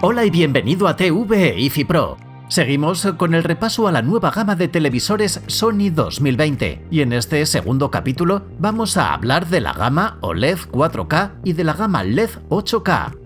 Hola y bienvenido a TV IFI Pro. Seguimos con el repaso a la nueva gama de televisores Sony 2020 y en este segundo capítulo vamos a hablar de la gama OLED 4K y de la gama LED 8K.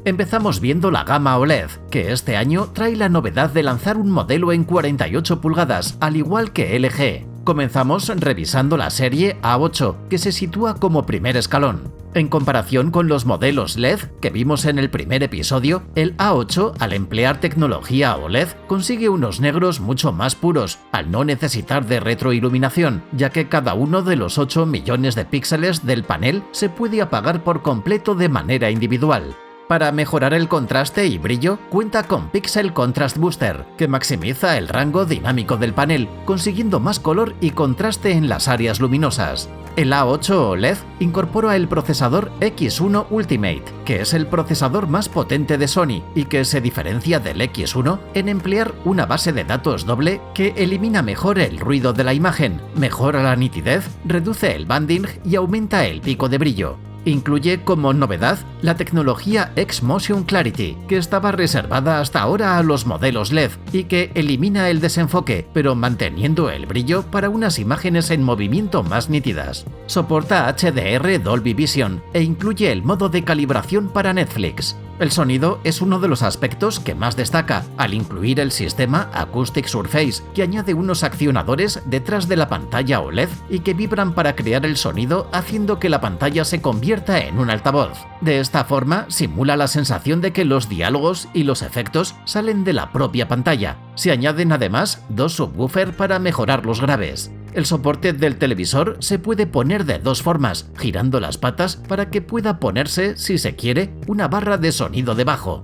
Empezamos viendo la gama OLED, que este año trae la novedad de lanzar un modelo en 48 pulgadas, al igual que LG. Comenzamos revisando la serie A8, que se sitúa como primer escalón. En comparación con los modelos LED que vimos en el primer episodio, el A8, al emplear tecnología OLED, consigue unos negros mucho más puros, al no necesitar de retroiluminación, ya que cada uno de los 8 millones de píxeles del panel se puede apagar por completo de manera individual. Para mejorar el contraste y brillo, cuenta con Pixel Contrast Booster, que maximiza el rango dinámico del panel, consiguiendo más color y contraste en las áreas luminosas. El A8 OLED incorpora el procesador X1 Ultimate, que es el procesador más potente de Sony y que se diferencia del X1 en emplear una base de datos doble que elimina mejor el ruido de la imagen, mejora la nitidez, reduce el banding y aumenta el pico de brillo. Incluye como novedad la tecnología X-Motion Clarity, que estaba reservada hasta ahora a los modelos LED y que elimina el desenfoque, pero manteniendo el brillo para unas imágenes en movimiento más nítidas. Soporta HDR Dolby Vision e incluye el modo de calibración para Netflix. El sonido es uno de los aspectos que más destaca, al incluir el sistema Acoustic Surface, que añade unos accionadores detrás de la pantalla OLED y que vibran para crear el sonido, haciendo que la pantalla se convierta en un altavoz. De esta forma, simula la sensación de que los diálogos y los efectos salen de la propia pantalla. Se añaden además 2 subwoofers para mejorar los graves. El soporte del televisor se puede poner de 2 formas, girando las patas para que pueda ponerse, si se quiere, una barra de sonido debajo.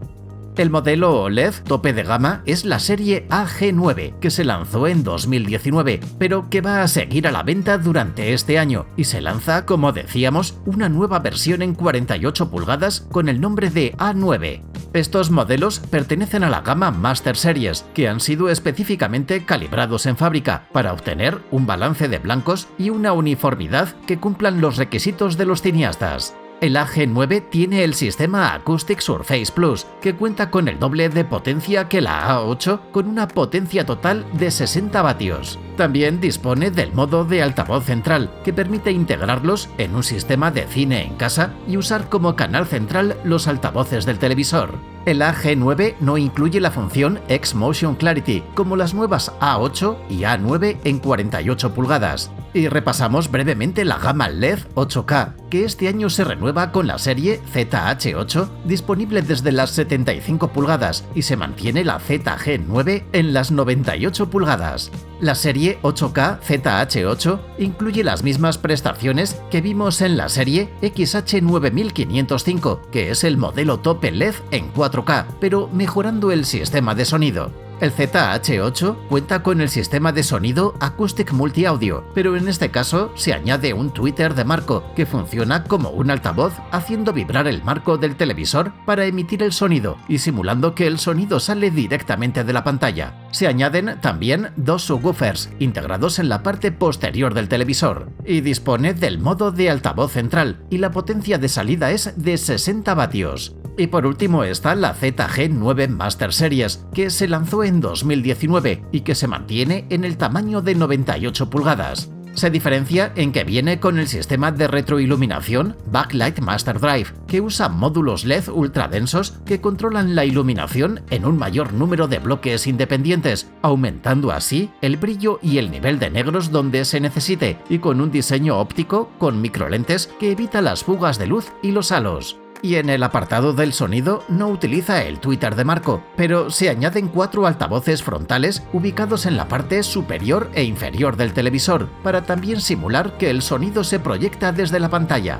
El modelo OLED tope de gama es la serie AG9, que se lanzó en 2019, pero que va a seguir a la venta durante este año, y se lanza, como decíamos, una nueva versión en 48 pulgadas con el nombre de A9. Estos modelos pertenecen a la gama Master Series, que han sido específicamente calibrados en fábrica para obtener un balance de blancos y una uniformidad que cumplan los requisitos de los cineastas. El AG9 tiene el sistema Acoustic Surface Plus, que cuenta con el doble de potencia que la A8, con una potencia total de 60 vatios. También dispone del modo de altavoz central, que permite integrarlos en un sistema de cine en casa y usar como canal central los altavoces del televisor. El AG9 no incluye la función X-Motion Clarity, como las nuevas A8 y A9 en 48 pulgadas. Y repasamos brevemente la gama LED 8K, que este año se renueva con la serie ZH8, disponible desde las 75 pulgadas, y se mantiene la ZG9 en las 98 pulgadas. La serie 8K ZH8 incluye las mismas prestaciones que vimos en la serie XH9505, que es el modelo tope LED en 4K, pero mejorando el sistema de sonido. El ZH8 cuenta con el sistema de sonido Acoustic Multi-Audio, pero en este caso se añade un tweeter de marco que funciona como un altavoz, haciendo vibrar el marco del televisor para emitir el sonido y simulando que el sonido sale directamente de la pantalla. Se añaden también 2 subwoofers integrados en la parte posterior del televisor y dispone del modo de altavoz central y la potencia de salida es de 60 vatios. Y por último está la ZG9 Master Series, que se lanzó en 2019 y que se mantiene en el tamaño de 98 pulgadas. Se diferencia en que viene con el sistema de retroiluminación Backlight Master Drive, que usa módulos LED ultradensos que controlan la iluminación en un mayor número de bloques independientes, aumentando así el brillo y el nivel de negros donde se necesite, y con un diseño óptico con microlentes que evita las fugas de luz y los halos. Y en el apartado del sonido no utiliza el tweeter de marco, pero se añaden 4 altavoces frontales ubicados en la parte superior e inferior del televisor, para también simular que el sonido se proyecta desde la pantalla.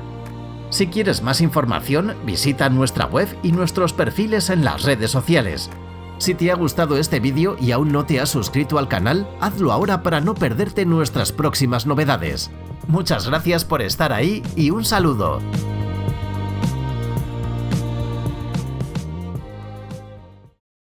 Si quieres más información, visita nuestra web y nuestros perfiles en las redes sociales. Si te ha gustado este vídeo y aún no te has suscrito al canal, hazlo ahora para no perderte nuestras próximas novedades. Muchas gracias por estar ahí y un saludo.